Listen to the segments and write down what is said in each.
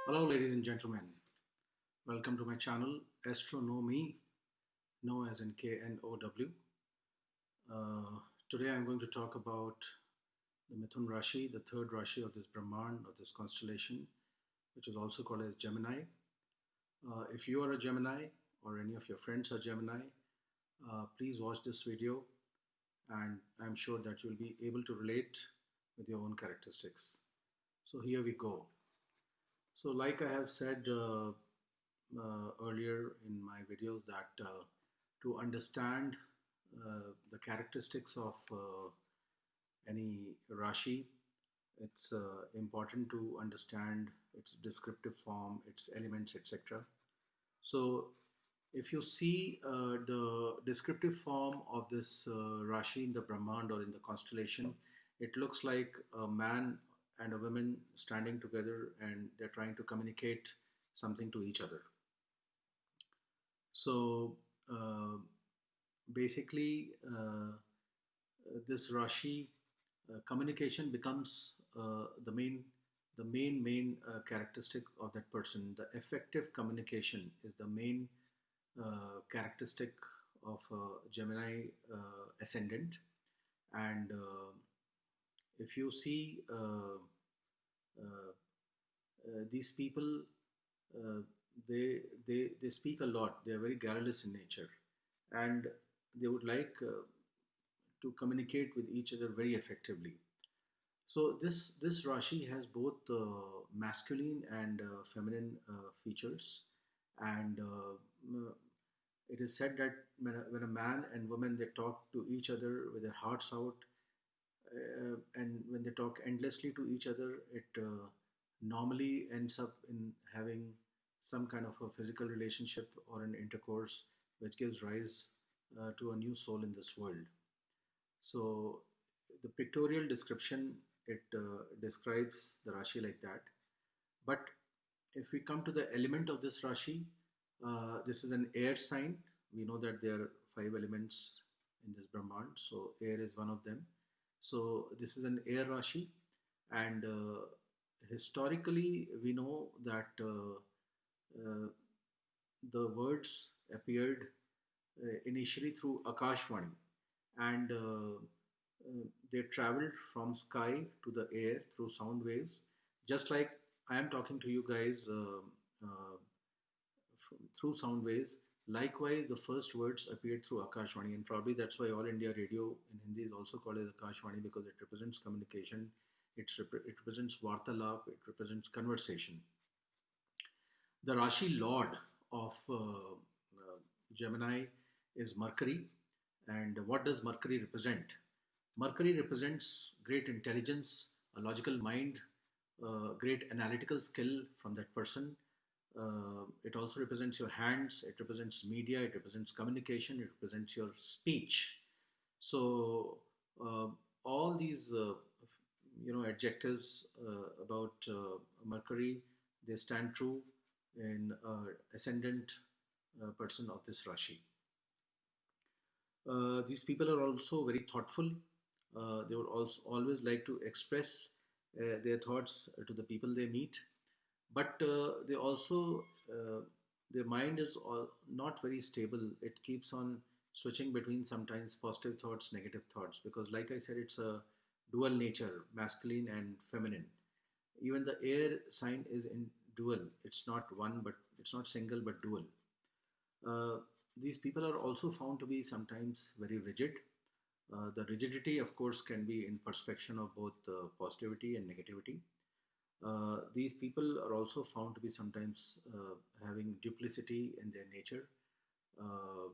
Hello, ladies and gentlemen. Welcome to my channel, Astro Know Me, know as in KNOW. Uh, Today I'm going to talk about the Mithun Rashi, the third Rashi of this Brahman, of this constellation, which is also called as Gemini. If you are a Gemini or any of your friends are Gemini, please watch this video and I'm sure that you'll be able to relate with your own characteristics. So here we go. So, like I have said earlier in my videos, that to understand the characteristics of any Rashi, it's important to understand its descriptive form, its elements, etc. So, if you see the descriptive form of this Rashi in the Brahmand or in the constellation, it looks like a man and a woman standing together and they're trying to communicate something to each other. So basically, this Rashi communication becomes the main characteristic of that person. The effective communication is the main characteristic of Gemini ascendant, and if you see these people, uh, they speak a lot. They are very garrulous in nature, and they would like to communicate with each other very effectively. So this Rashi has both masculine and feminine features, and it is said that when a man and woman they talk to each other with their hearts out, and when they talk endlessly to each other, it normally ends up in having some kind of a physical relationship or an intercourse, which gives rise to a new soul in this world. So the pictorial description, it describes the Rashi like that. But if we come to the element of this Rashi, this is an air sign. We know that there are five elements in this Brahman, so air is one of them. So this is an air Rashi, and historically we know that uh, the words appeared initially through Akashvani, and they traveled from sky to the air through sound waves, just like I am talking to you guys through sound waves. Likewise, the first words appeared through Akashvani, and probably that's why All India Radio in Hindi is also called as Akashvani, because it represents communication, it represents Vartalap, it represents conversation. The Rashi Lord of Gemini is Mercury. And what does Mercury represent? Mercury represents great intelligence, a logical mind, great analytical skill from that person. It also represents your hands, it represents media, it represents communication, it represents your speech. So, uh, all these adjectives about Mercury, they stand true in ascendant person of this Rashi. These people are also very thoughtful. They would also always like to express their thoughts to the people they meet, but they also their mind is not very stable. It keeps on switching between sometimes positive thoughts, negative thoughts, because, like I said, it's a dual nature, masculine and feminine. Even the air sign is in dual. It's not one, but it's not single, but dual. Uh, these people are also found to be sometimes very rigid. The rigidity, of course, can be in perspection of both positivity and negativity. These people are also found to be sometimes having duplicity in their nature. Uh,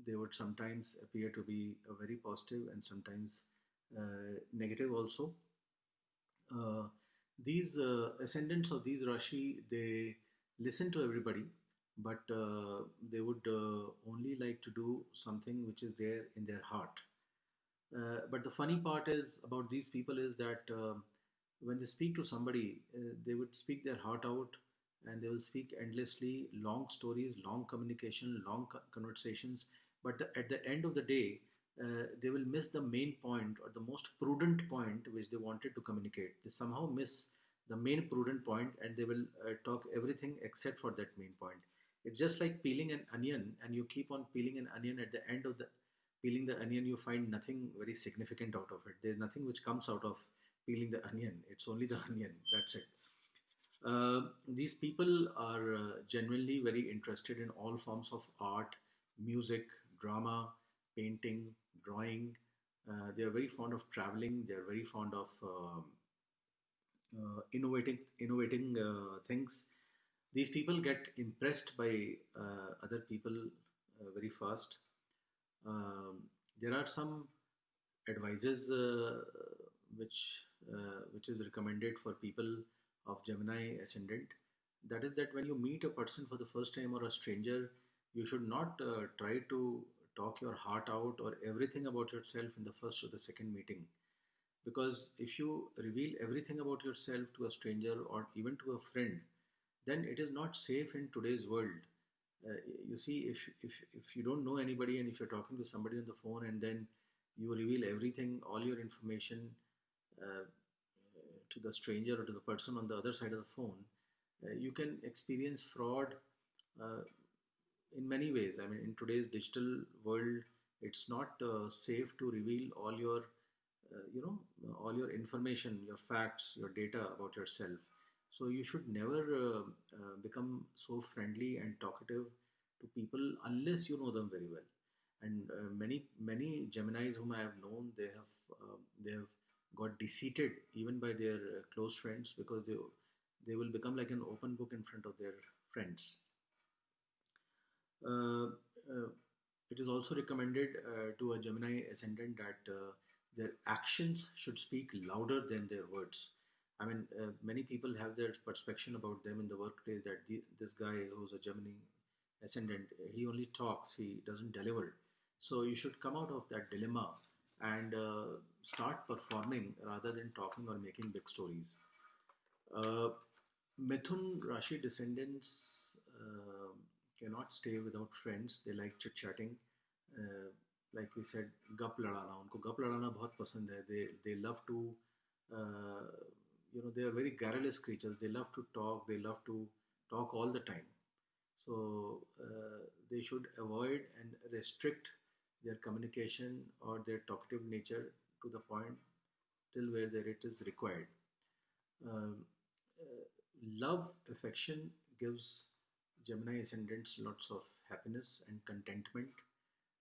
they would sometimes appear to be very positive and sometimes negative also. Uh, these ascendants of these Rashi, they listen to everybody, but they would only like to do something which is there in their heart. But the funny part is about these people is that when they speak to somebody, they would speak their heart out, and they will speak endlessly, long stories, long communication, long conversations. But at the end of the day, they will miss the main point or the most prudent point which they wanted to communicate. They somehow miss the main prudent point, and they will talk everything except for that main point. It's just like peeling an onion, and you keep on peeling an onion. At the end of the peeling the onion, you find nothing very significant out of it. There's nothing which comes out of peeling the onion. It's only the onion. That's it. These people are genuinely very interested in all forms of art, music, drama, painting, drawing. They are very fond of traveling. They are very fond of innovating things. These people get impressed by other people very fast. There are some advices which is recommended for people of Gemini ascendant. That is that when you meet a person for the first time or a stranger, you should not try to talk your heart out or everything about yourself in the first or the second meeting. Because if you reveal everything about yourself to a stranger or even to a friend, then it is not safe in today's world. You see, if you don't know anybody and if you're talking to somebody on the phone and then you reveal everything, all your information uh, to the stranger or to the person on the other side of the phone, you can experience fraud uh, in many ways. I mean, in today's digital world, it's not safe to reveal all your information, your facts, your data about yourself. So you should never become so friendly and talkative to people unless you know them very well. And many Geminis whom I have known, they have got deceived even by their close friends, because they will become like an open book in front of their friends. Uh, uh, it is also recommended to a Gemini ascendant that their actions should speak louder than their words. I mean, many people have their perception about them in the workplace that this guy who's a Gemini ascendant, he only talks, he doesn't deliver. So you should come out of that dilemma and start performing rather than talking or making big stories. Uh, Mithun Rashi descendants cannot stay without friends. They like chit chatting. Uh, like we said, गप लड़ाना, उनको गप लड़ाना बहुत पसंद है. They love to uh, they are very garrulous creatures. They love to talk. They love to talk all the time. So they should avoid and restrict their communication or their talkative nature to the point till where there it is required. Um, Love, affection gives Gemini ascendants lots of happiness and contentment,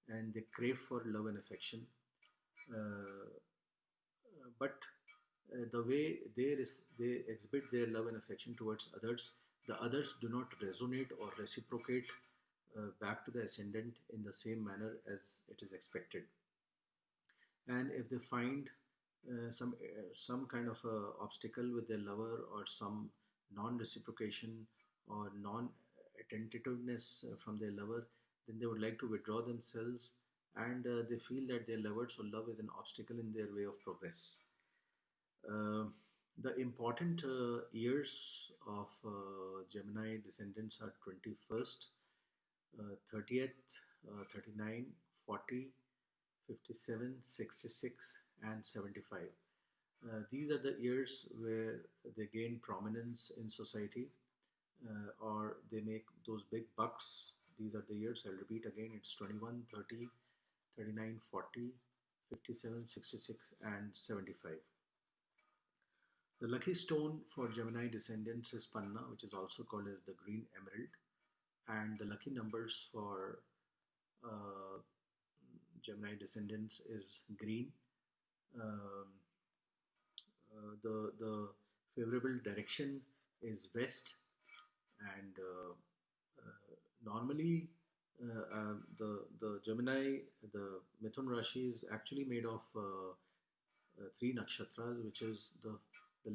and they crave for love and affection. Uh, but the way they exhibit their love and affection towards others, the others do not resonate or reciprocate back to the ascendant in the same manner as it is expected. And if they find some kind of a obstacle with their lover, or some non-reciprocation or non-attentiveness from their lover, then they would like to withdraw themselves, and they feel that their lovers or love is an obstacle in their way of progress. Uh, the important years of Gemini descendants are 21st, 30th, 39, 40, 57, 66, and 75. These are the years where they gain prominence in society, or they make those big bucks. These are the years, I'll repeat again, it's 21, 30, 39, 40, 57, 66, and 75. The lucky stone for Gemini descendants is Panna, which is also called as the green emerald. And the lucky numbers for uh, Gemini descendants is green. Um, the favorable direction is west, and normally the Gemini, the Mithun Rashi is actually made of three nakshatras, which is the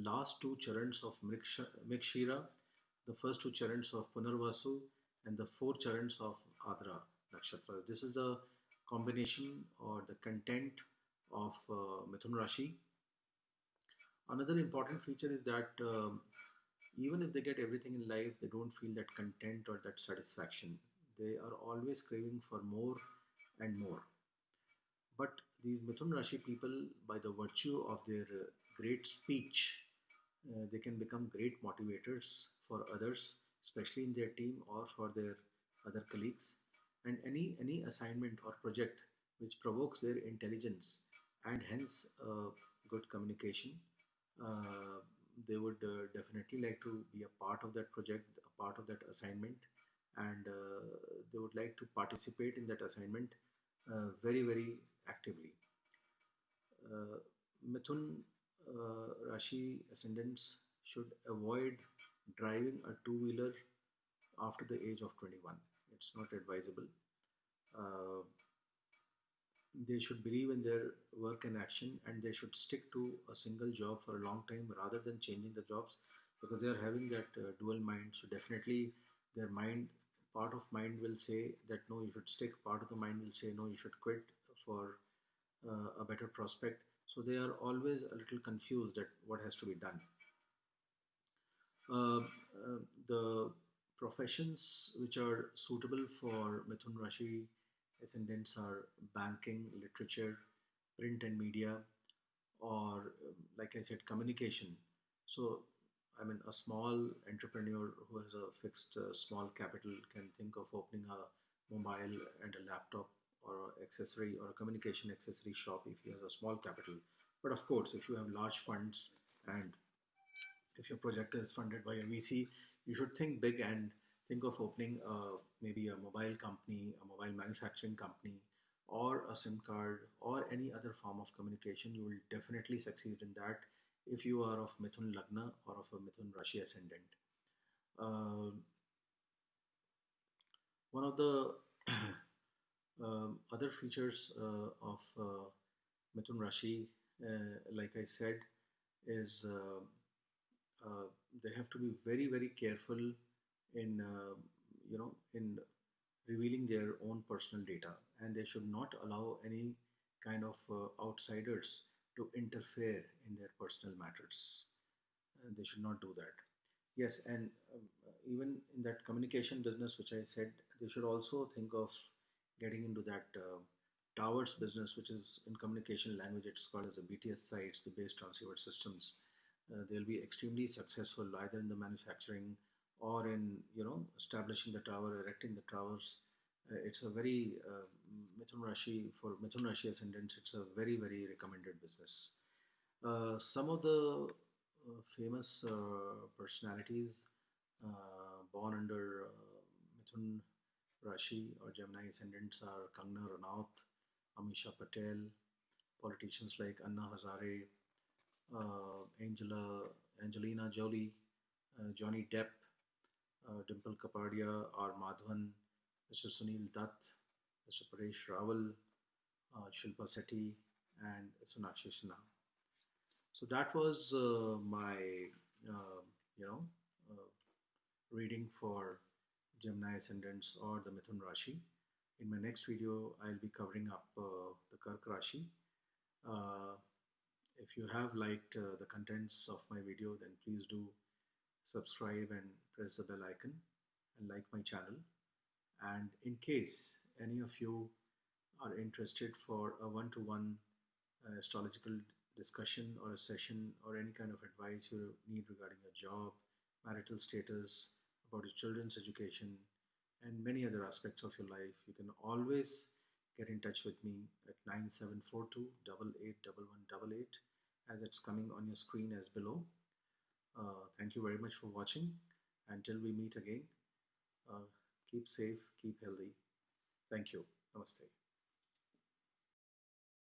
last two charans of Mrikshira, the first two charans of Punarvasu, and the four charans of Adra nakshatra. This is the combination or the content of Mithun Rashi. Another important feature is that even if they get everything in life, they don't feel that content or that satisfaction. They are always craving for more and more. But these Mithun Rashi people, by the virtue of their great speech, they can become great motivators for others, especially in their team or for their other colleagues. And any assignment or project which provokes their intelligence and hence good communication, uh, they would definitely like to be a part of that project, a part of that assignment, and they would like to participate in that assignment very, very actively. uh, Mithun Rashi ascendants should avoid driving a two-wheeler after the age of 21. It's not advisable. Uh, they should believe in their work and action, and they should stick to a single job for a long time rather than changing the jobs, because they are having that dual mind. So definitely their mind, part of mind will say that no, you should stick, part of the mind will say no, you should quit for a better prospect. So they are always a little confused at what has to be done. Uh, the professions which are suitable for Mithun Rashi ascendants are banking, literature, print and media, or like I said, communication. So, I mean, a small entrepreneur who has a fixed small capital can think of opening a mobile and a laptop or accessory or a communication accessory shop if he has a small capital. But of course, if you have large funds and if your project is funded by a VC, you should think big and think of opening maybe a mobile company, a mobile manufacturing company, or a SIM card, or any other form of communication. You will definitely succeed in that if you are of Mithun Lagna or of a Mithun Rashi ascendant. Uh, One of the other features of Mithun Rashi, like I said, is they have to be very, very careful in in revealing their own personal data, and they should not allow any kind of outsiders to interfere in their personal matters. And they should not do that. Yes, and even in that communication business, which I said, they should also think of getting into that towers business, which is in communication language, it's called as the BTS sites, the base transceiver systems. They'll be extremely successful either in the manufacturing or in establishing the tower, erecting the towers. It's a very Mithun Rashi for Mithun Rashi ascendants. It's a very, very recommended business. Some of the famous personalities born under Mithun Rashi or Gemini ascendants are Kangna Ranaut, Amisha Patel, politicians like Anna Hazare, Angelina Jolie, Johnny Depp, Dimple Kapadia, R. Madhavan, Mr. Sunil Dutt, Mr. Paresh Rawal, Shilpa Sethi, and Sonakshi Sinha. So that was my, uh, you know, uh, reading for Gemini ascendants or the Mithun Rashi. In my next video, I'll be covering up the Kark Rashi. Uh, if you have liked the contents of my video, then please do subscribe and press the bell icon and like my channel. And in case any of you are interested for a one-to-one astrological discussion or a session or any kind of advice you need regarding your job, marital status, about your children's education, and many other aspects of your life, you can always get in touch with me at 9742 881188, as it's coming on your screen as below. Thank you very much for watching. Until we meet again, keep safe, keep healthy. Thank you. Namaste.